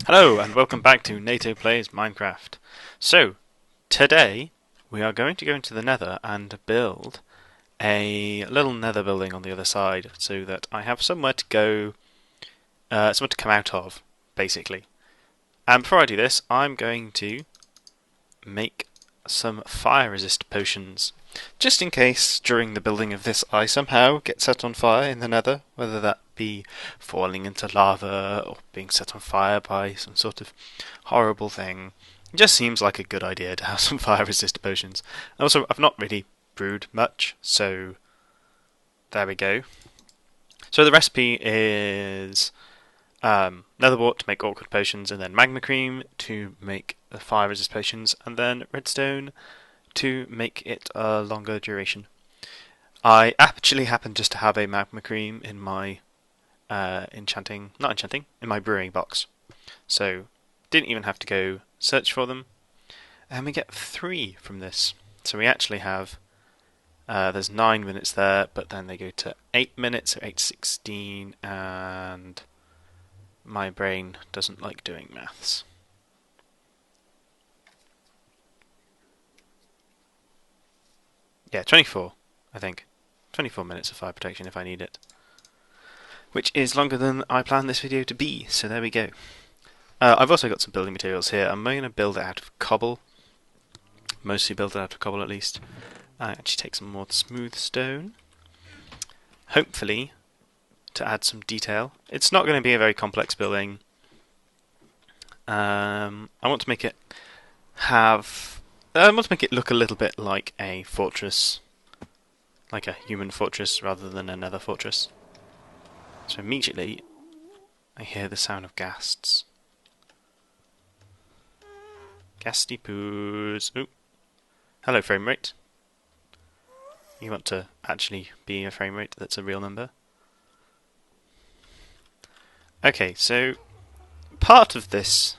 Hello and welcome back to NATO Plays Minecraft. So, today we are going to go into the Nether and build a little Nether building on the other side so that I have somewhere to go, somewhere to come out of, basically. And before I do this, I'm going to make some fire resist potions, just in case during the building of this I somehow get set on fire in the Nether, whether that be falling into lava or being set on fire by some sort of horrible thing. It just seems like a good idea to have some fire resist potions. Also, I've not really brewed much, so there we go. So the recipe is nether wart to make awkward potions, and then magma cream to make the fire resist potions, and then redstone to make it a longer duration. I actually happen just to have a magma cream in my in my brewing box, so didn't even have to go search for them, and we get 3 from this. So we actually have there's 9 minutes there, but then they go to 8 minutes, so 8 to 16, and my brain doesn't like doing maths. Yeah, 24, I think. 24 minutes of fire protection if I need it. Which is longer than I planned this video to be, so there we go. I've also got some building materials here. I'm going to build it out of cobble. Mostly build it out of cobble at least. I actually take some more smooth stone. Hopefully, to add some detail. It's not going to be a very complex building. I want to make it look a little bit like a fortress, like a human fortress rather than a nether fortress. So immediately, I hear the sound of ghasts. Ghasty poos. Ooh. Hello, frame rate. You want to actually be a frame rate that's a real number. Okay, so part of this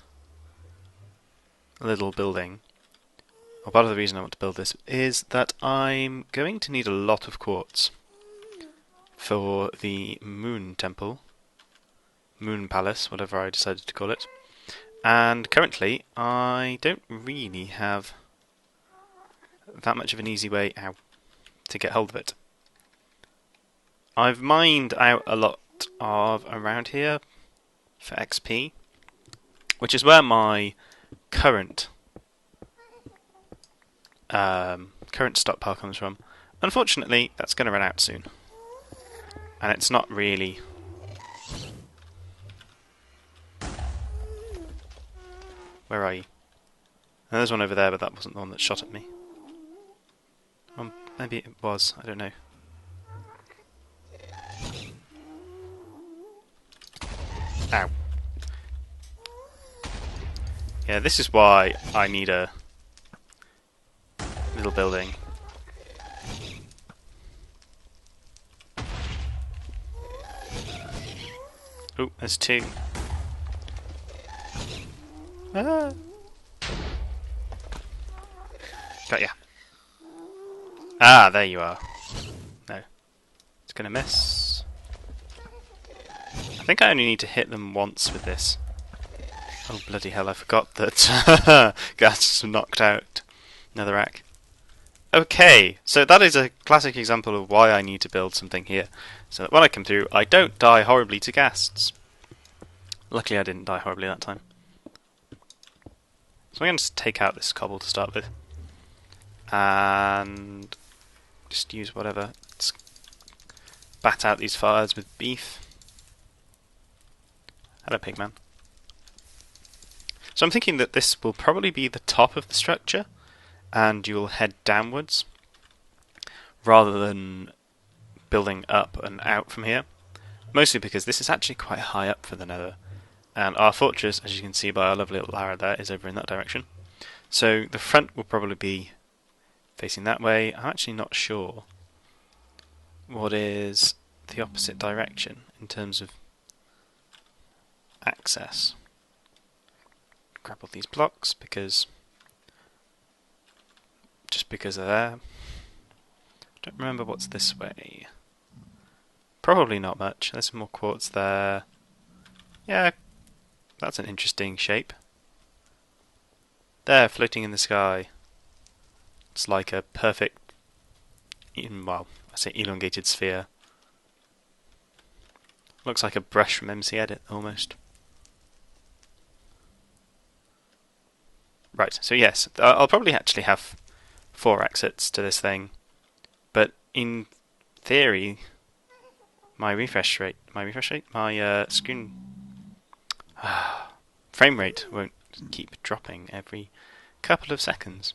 little building, or part of the reason I want to build this, is that I'm going to need a lot of quartz for the moon temple, moon palace, whatever I decided to call it. And currently, I don't really have that much of an easy way out to get hold of it. I've mined out a lot of around here for XP, which is where my current stockpile comes from. Unfortunately, that's going to run out soon, and it's not really. Where are you? Oh, there's one over there, but that wasn't the one that shot at me. Maybe it was, I don't know. Ow. Yeah, this is why I need a little building. Oh, there's 2. Ah. Got ya. Ah, there you are. No. It's gonna miss. I think I only need to hit them once with this. Oh, bloody hell, I forgot that gas knocked out Netherrack. Okay, so that is a classic example of why I need to build something here. So that when I come through, I don't die horribly to ghasts. Luckily I didn't die horribly that time. So I'm going to take out this cobble to start with. And just use whatever. Let's bat out these fires with beef. Hello, pigman. So I'm thinking that this will probably be the top of the structure, and you'll head downwards, rather than building up and out from here. Mostly because this is actually quite high up for the Nether, and our fortress, as you can see by our lovely little arrow there, is over in that direction. So the front will probably be facing that way. I'm actually not sure what is the opposite direction in terms of access. Grab all these blocks because they're there. Don't remember what's this way. Probably not much. There's some more quartz there. Yeah, That's an interesting shape. There, floating in the sky. It's like a perfect, well, I say elongated sphere. Looks like a brush from MC Edit, almost. Right, so yes, I'll probably actually have 4 exits to this thing, but in theory, my screen frame rate won't keep dropping every couple of seconds.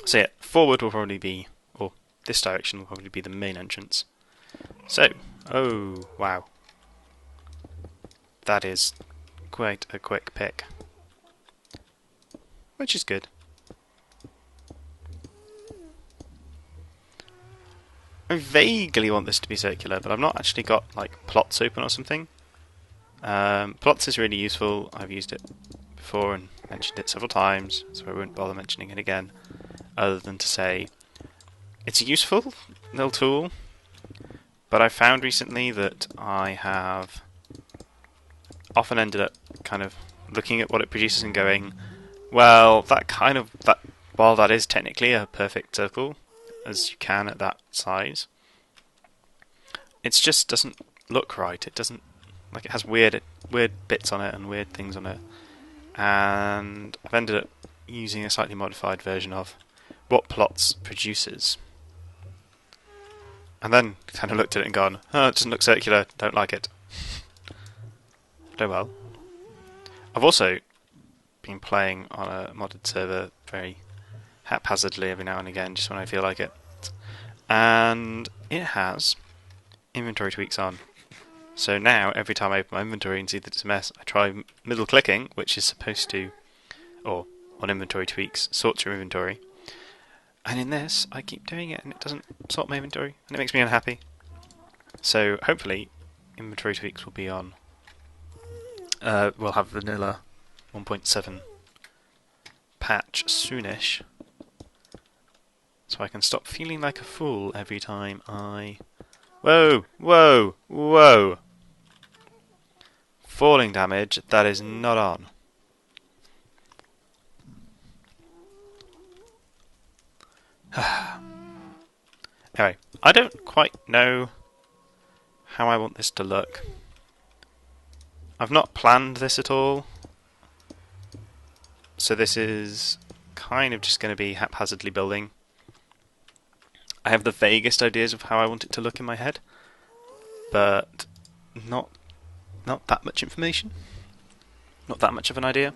So yeah, forward will probably be, or this direction will probably be the main entrance. So, oh wow, that is quite a quick pick, which is good. I vaguely want this to be circular, but I've not actually got like plots open or something. Plots is really useful. I've used it before and mentioned it several times, so I won't bother mentioning it again, other than to say it's a useful little tool, but I've found recently that I have often ended up kind of looking at what it produces and going, well, while that is technically a perfect circle, as you can at that size, it just doesn't look right. It doesn't, like, it has weird bits on it and weird things on it, and I've ended up using a slightly modified version of what Plots produces, and then kind of looked at it and gone, oh, it doesn't look circular, don't like it. Oh well. I've also been playing on a modded server very haphazardly every now and again, just when I feel like it, and it has inventory tweaks on. So now, every time I open my inventory and see that it's a mess, I try middle clicking, which is supposed to, or on inventory tweaks, sort your inventory. And in this, I keep doing it and it doesn't sort my inventory, and it makes me unhappy. So hopefully, inventory tweaks will be on. We'll have vanilla 1.7 patch soonish, so I can stop feeling like a fool every time I... Whoa! Whoa! Whoa! Falling damage, that is not on. Anyway, I don't quite know how I want this to look. I've not planned this at all, so this is kind of just going to be haphazardly building. I have the vaguest ideas of how I want it to look in my head, but not that much information, not that much of an idea.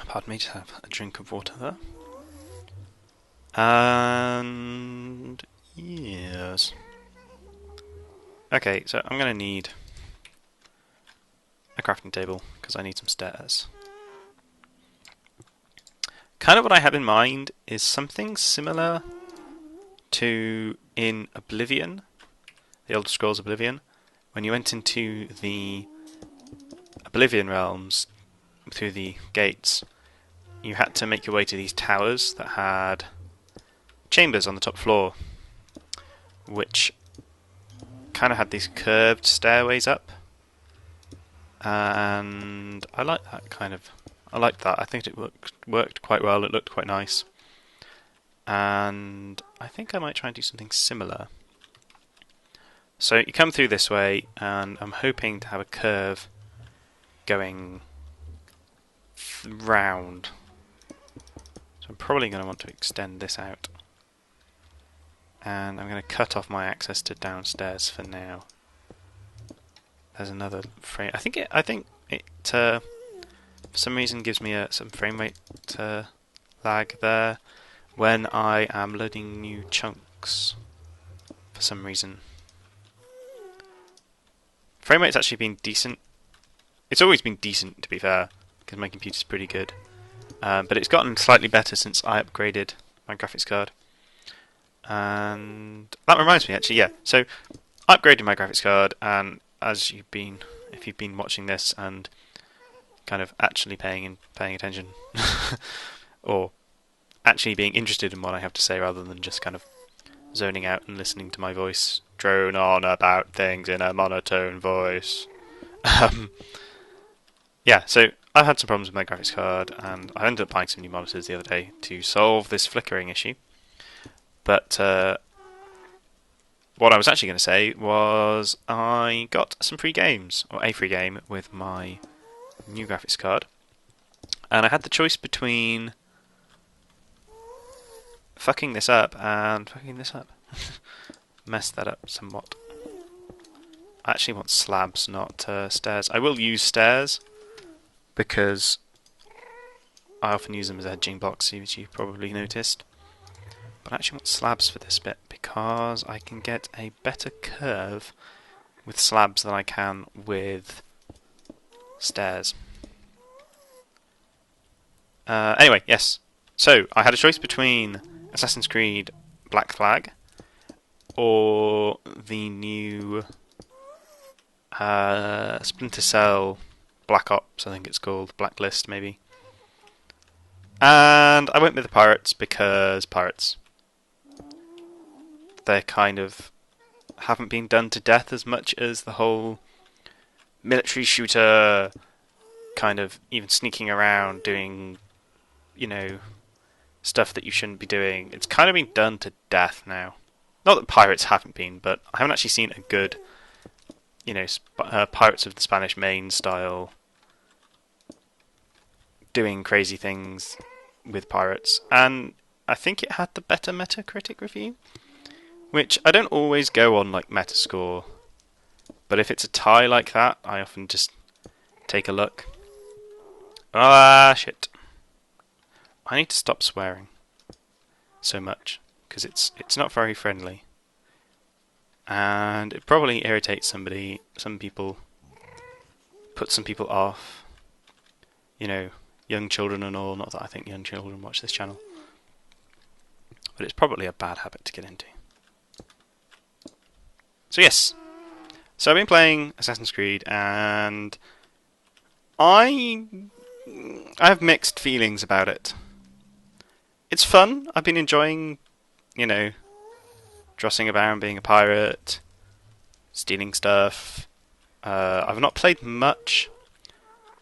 Pardon me, just have a drink of water there. And yes. Okay, so I'm going to need a crafting table because I need some stairs. Kind of what I have in mind is something similar to in Oblivion, the Elder Scrolls Oblivion, when you went into the Oblivion realms through the gates, you had to make your way to these towers that had chambers on the top floor, which kind of had these curved stairways up, and I like that kind of. I liked that. I think it worked quite well. It looked quite nice, and I think I might try and do something similar. So you come through this way, and I'm hoping to have a curve going round. So I'm probably going to want to extend this out, and I'm going to cut off my access to downstairs for now. There's another frame. I think it for some reason gives me some frame rate lag there when I am loading new chunks. For some reason, frame rate's actually been decent. It's always been decent, to be fair, because my computer's pretty good. But it's gotten slightly better since I upgraded my graphics card. And that reminds me, actually, yeah. So I upgraded my graphics card, and if you've been watching this and kind of actually paying attention, or actually being interested in what I have to say rather than just kind of zoning out and listening to my voice drone on about things in a monotone voice. Um, yeah, so I've had some problems with my graphics card, and I ended up buying some new monitors the other day to solve this flickering issue. But what I was actually going to say was I got some free games, or a free game, with my new graphics card. And I had the choice between fucking this up and fucking this up. Messed that up somewhat. I actually want slabs, not stairs. I will use stairs because I often use them as edging blocks, as you probably noticed. But I actually want slabs for this bit because I can get a better curve with slabs than I can with stairs. Anyway, yes. So, I had a choice between Assassin's Creed Black Flag or the new Splinter Cell Black Ops, I think it's called, Blacklist maybe. And I went with the pirates because pirates. They kind of haven't been done to death as much as the whole military shooter kind of even sneaking around doing, stuff that you shouldn't be doing. It's kind of been done to death now. Not that pirates haven't been, but I haven't actually seen a good, Pirates of the Spanish Main style doing crazy things with pirates. And I think it had the better Metacritic review, which I don't always go on like Metascore, but if it's a tie like that, I often just take a look. Ah, shit. I need to stop swearing so much, because it's not very friendly. And it probably irritates some people, puts some people off. Young children and all, not that I think young children watch this channel. But it's probably a bad habit to get into. So yes, so I've been playing Assassin's Creed, and I have mixed feelings about it. It's fun. I've been enjoying, drossing about, being a pirate, stealing stuff. I've not played much.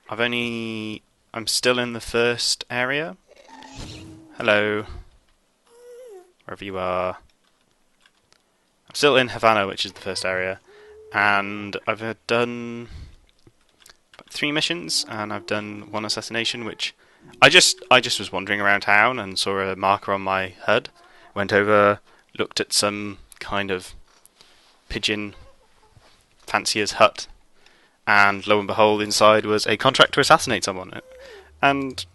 I'm still in the first area. Hello. Wherever you are. I'm still in Havana, which is the first area. And I've done 3 missions, and I've done 1 assassination, which I just was wandering around town and saw a marker on my HUD. Went over, looked at some kind of pigeon fancier's hut, and lo and behold, inside was a contract to assassinate someone. And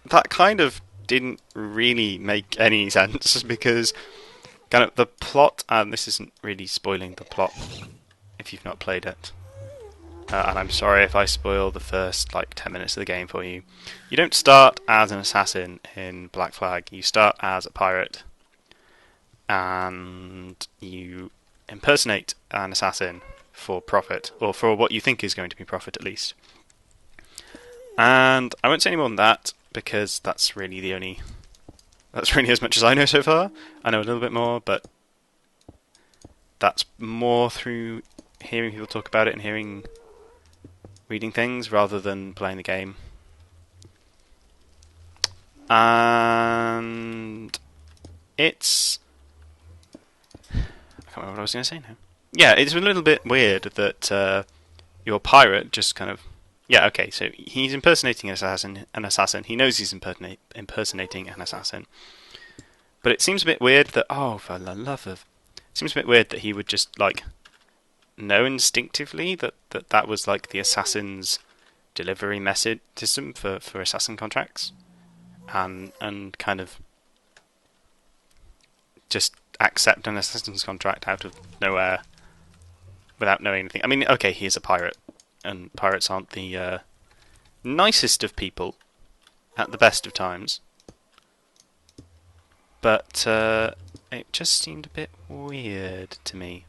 that kind of didn't really make any sense, because kind of the plot, and this isn't really spoiling the plot if you've not played it, and I'm sorry if I spoil the first 10 minutes of the game for you. You don't start as an assassin in Black Flag. You start as a pirate, and you impersonate an assassin for profit, or for what you think is going to be profit at least. And I won't say any more than that, because that's really as much as I know so far. I know a little bit more, but that's more through hearing people talk about it and reading things rather than playing the game. And it's... I can't remember what I was going to say now. Yeah, it's a little bit weird that your pirate just kind of... Yeah, okay, so he's impersonating an assassin. He knows he's impersonating an assassin. But it seems a bit weird that... Oh, for the love of... It seems a bit weird that he would just, know instinctively that was, the assassin's delivery message system for assassin contracts. And kind of just accept an assassin's contract out of nowhere without knowing anything. I mean, okay, he is a pirate, and pirates aren't the nicest of people at the best of times. But it just seemed a bit weird to me.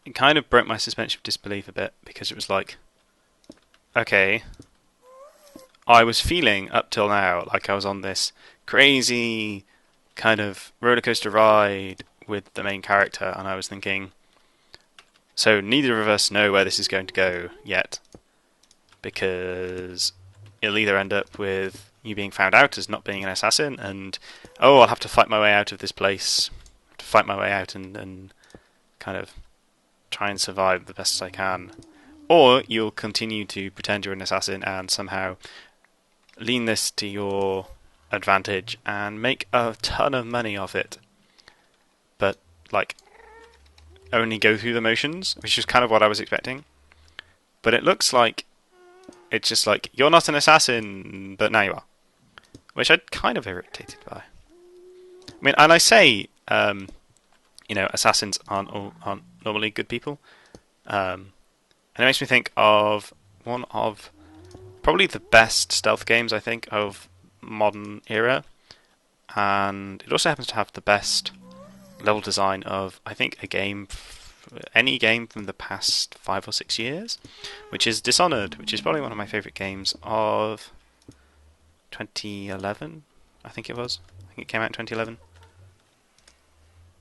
It kind of broke my suspension of disbelief a bit, because it was okay, I was feeling up till now like I was on this crazy kind of roller coaster ride with the main character, and I was thinking, so neither of us know where this is going to go yet, because it'll either end up with you being found out as not being an assassin, and oh, I'll have to fight my way out of this place, to fight my way out and kind of try and survive the best I can. Or you'll continue to pretend you're an assassin and somehow lean this to your advantage and make a ton of money off it. But, like, only go through the motions, which is kind of what I was expecting. But it looks like it's just like, you're not an assassin, but now you are. Which I'm kind of irritated by. I mean, and I say, assassins aren't normally good people. And it makes me think of one of probably the best stealth games, I think, of modern era. And it also happens to have the best level design of, I think, any game from the past 5 or 6 years, which is Dishonored, which is probably one of my favourite games of 2011, I think it was. I think it came out in 2011.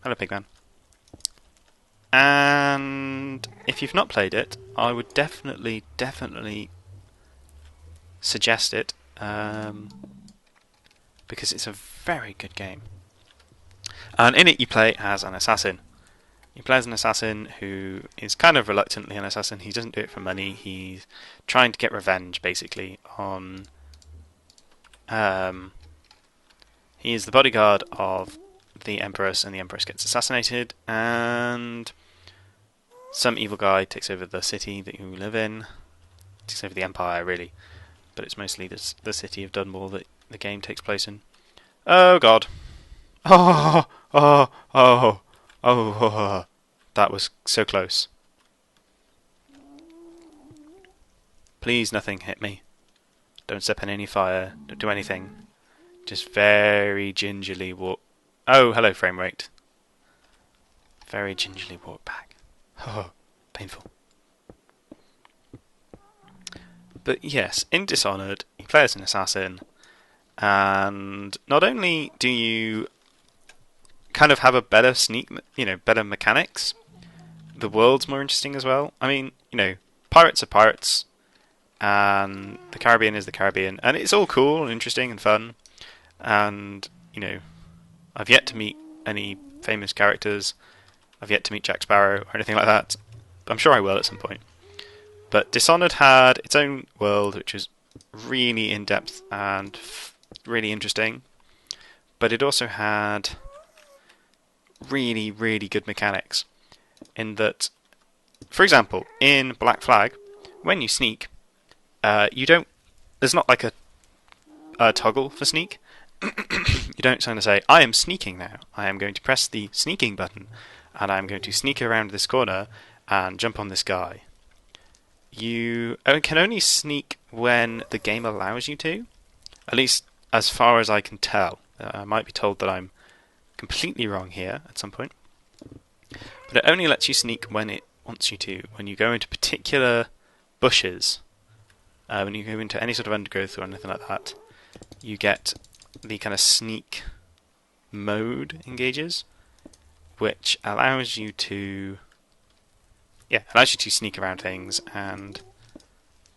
Hello, Pigman. And if you've not played it, I would definitely suggest it, because it's a very good game. And in it you play as an assassin. You play as an assassin who is kind of reluctantly an assassin. He doesn't do it for money. He's trying to get revenge, basically, on... he is the bodyguard of the Empress, and the Empress gets assassinated, and some evil guy takes over the city that you live in. Takes over the Empire, really. But it's mostly the city of Dunwall that the game takes place in. Oh, God. Oh. That was so close. Please, nothing hit me. Don't step in any fire. Don't do anything. Just very gingerly walk. Oh, hello, frame rate. Very gingerly walk back. Oh, painful. But yes, in Dishonored, you play as an assassin, and not only do you kind of have a better better mechanics, the world's more interesting as well. I mean, pirates are pirates, and the Caribbean is the Caribbean, and it's all cool and interesting and fun, and, I've yet to meet any famous characters. I've yet to meet Jack Sparrow or anything like that. I'm sure I will at some point. But Dishonored had its own world, which was really in-depth and really interesting. But it also had really, really good mechanics. In that, for example, in Black Flag, when you sneak, there's not like a toggle for sneak. You don't kind of say, I am sneaking now. I am going to press the sneaking button, and I'm going to sneak around this corner and jump on this guy. You can only sneak when the game allows you to, at least as far as I can tell. I might be told that I'm completely wrong here at some point. But it only lets you sneak when it wants you to. When you go into particular bushes, when you go into any sort of undergrowth or anything like that, you get the kind of sneak mode engages, which allows you to sneak around things and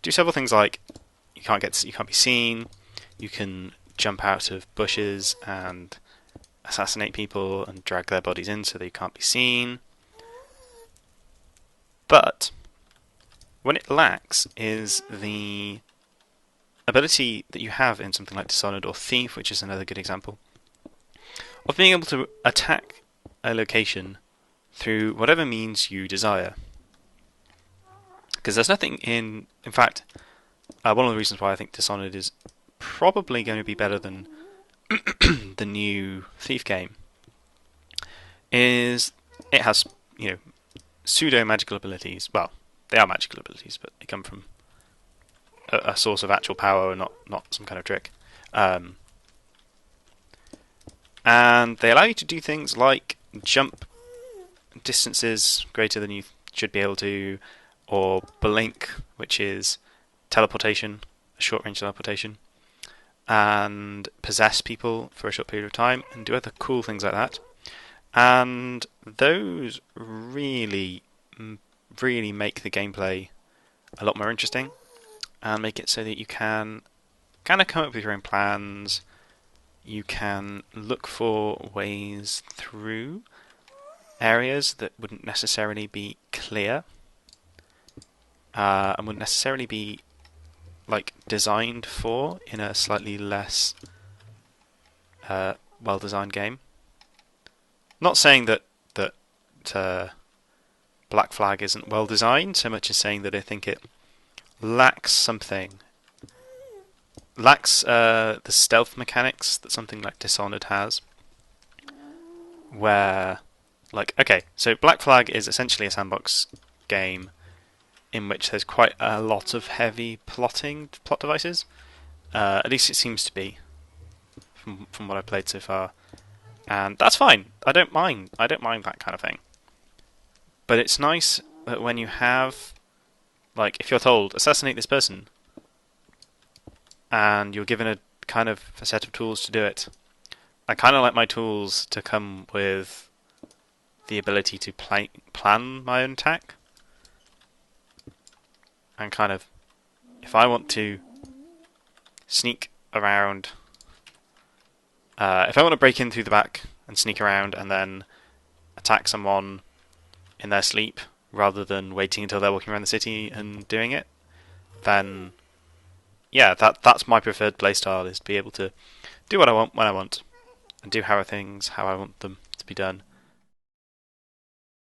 do several things, like you can't be seen, you can jump out of bushes and assassinate people and drag their bodies in so they can't be seen. But when it lacks is the ability that you have in something like Dishonored or Thief, which is another good example, of being able to attack a location through whatever means you desire. Because there's nothing in fact, one of the reasons why I think Dishonored is probably going to be better than the new Thief game is it has, pseudo-magical abilities. Well, they are magical abilities, but they come from a source of actual power, not some kind of trick. And they allow you to do things like jump distances greater than you should be able to, or blink, which is teleportation, a short-range teleportation. and possess people for a short period of time and do other cool things like that. And those really, really make the gameplay a lot more interesting and make it so that you can kind of come up with your own plans. You can look for ways through areas that wouldn't necessarily be clear and wouldn't necessarily be like designed for in a slightly less well-designed game. Not saying that Black Flag isn't well designed, so much as saying that I think it lacks something. Lacks the stealth mechanics that something like Dishonored has. Where, like, okay, so Black Flag is essentially a sandbox game in which there's quite a lot of heavy plot devices. At least it seems to be, from what I've played so far. And that's fine. I don't mind that kind of thing. But it's nice that when you have, like, if you're told, assassinate this person, and you're given a kind of a set of tools to do it, I kind of like my tools to come with the ability to plan my own attack. And kind of, if I want to sneak around, if I want to break in through the back and sneak around and then attack someone in their sleep rather than waiting until they're walking around the city and doing it, then yeah, that's my preferred playstyle, is to be able to do what I want when I want and do things how I want them to be done.